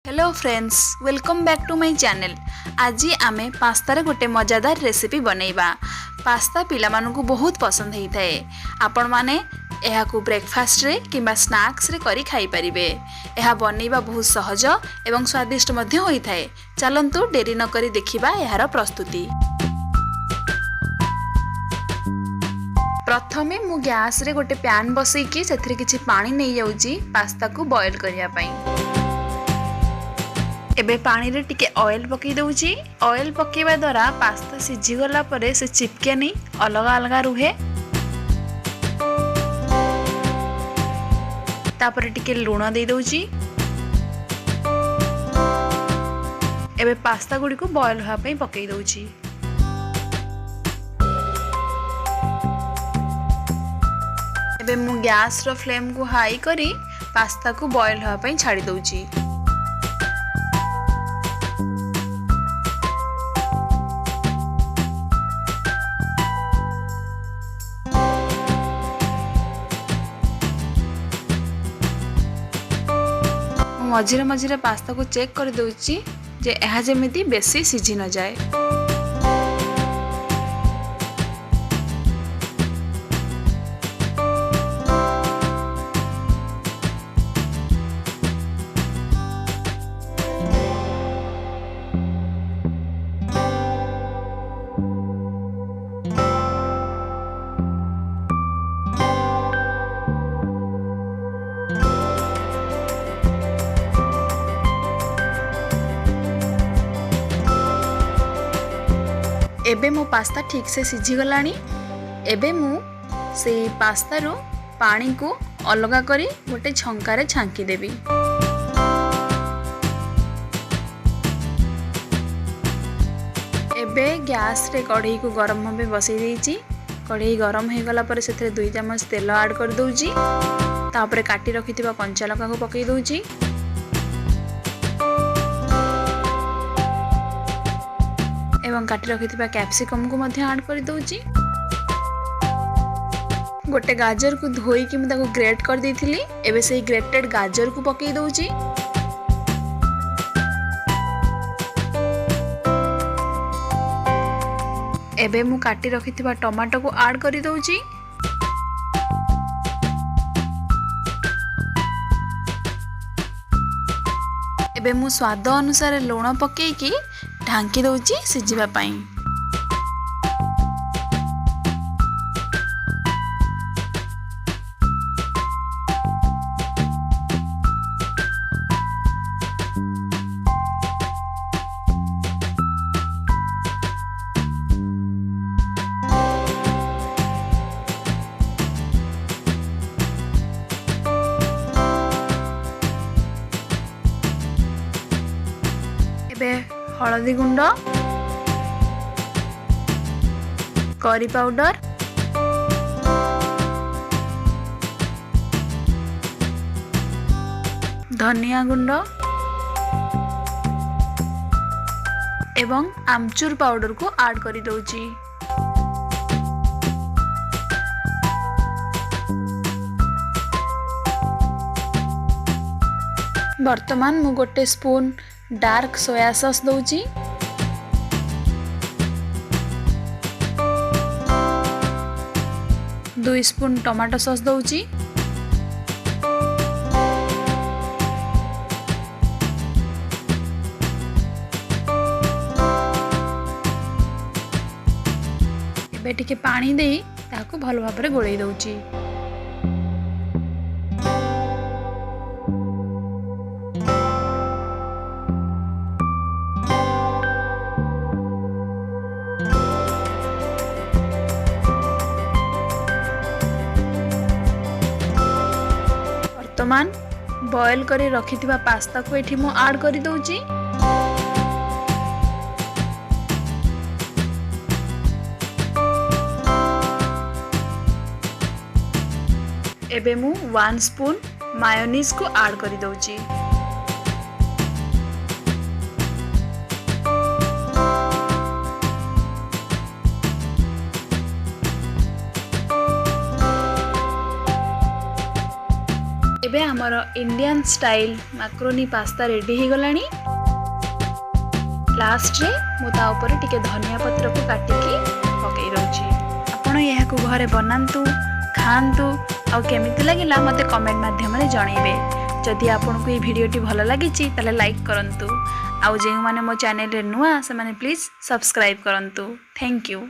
Hello friends, welcome back to my channel. आज आमे पास्तार गोटे मजादार रेसिपी बनैबा। पास्ता पिला मानकु बहुत पसंद होता है। आपण माने एहाकु ब्रेकफास्ट रे किंबा स्नैक्स रे करी खाई परिबे। एहा बनैबा बहुत सहज एवं स्वादिष्ट मध्य होता है। चलंतु डेरी न करी देखिबा एहार प्रस्तुति। प्रथमे मु गैस रे गोटे पैन बसैकी सेथिरे किछि पानी नै जाउची पास्ता को बॉयल करिया पई। एबे पानी रे टिके ऑयल पकई दउची। ऑयल पकेबा द्वारा पास्ता सिझी गला परे से चिपके नहीं, अलग अलग रुहे। तापर टिके लूण दे दउची। एबे पास्ता गुडी को बॉयल होआ पई पकई दउची। एबे मु गैस रो फ्लेम को हाई करी पास्ता को बॉयल होआ पई छाडी दउची। मझिरे मझिरे पास्ता को चेक कर दउची जे एहा जेमिति बेसी सिझी न जाए। एबे मो पास्ता ठीक से सिझी गलानी। एबे मु से पास्ता रो पानी को अलगा करी गोटे छंका रे छांकी देबी। एबे गैस रे कढ़ई को गरम होबे बसई देइची। कढ़ई गरम हे गला पर सेथरे 2 चम्मच तेल ऐड कर दउची। तापरे काटी रखिथिबा कंचा लका को पकई दउची। एवं काटी रखिथिबा कैप्सिकम को मध्य ऐड कर दउची। गोटे गाजर को धोई कि ताको ग्रेट कर देथिली। एबे सेही ग्रेटेड गाजर को पकई दउची। एबे मु काटी रखिथिबा टमाटो को ऐड कर दउची। एबे मु स्वाद अनुसार लूण पकई कि ढांकी दउची सिझिबा पई। एबे हळदी गुंड, करी पाउडर, धनिया गुंड एवं आमचूर पाउडर को ऐड करी दउची। वर्तमान मु गोटे स्पून डार्क सोया सॉस दउची। दो स्पून टमाटो सॉस दउची। एबे टिके पानी देई ताको भलो भाबरे गोळेई दउची। वर्तमान बॉयल करी रखिथिबा पास्ता को एठी मु ऐड करी दउची। एबे मु 1 स्पून मायोनीज को ऐड करी दउची। एबे हमर Indian style macaroni pasta ready हो गलानी। लास्ट रे मु ता ऊपर टिके धनिया पत्र को काटिकी पकई रहुची। आपण यह को घरे बनांतु खांतु आ केमिति लागिला मते कमेंट माध्यम रे जणैबे। जदि आपन को ये वीडियोटी भल लागी ताले लाइक करंतु आउ जे माने मो चैनल रे नुआ से माने प्लीज सब्सक्राइब करंतु। Thank you.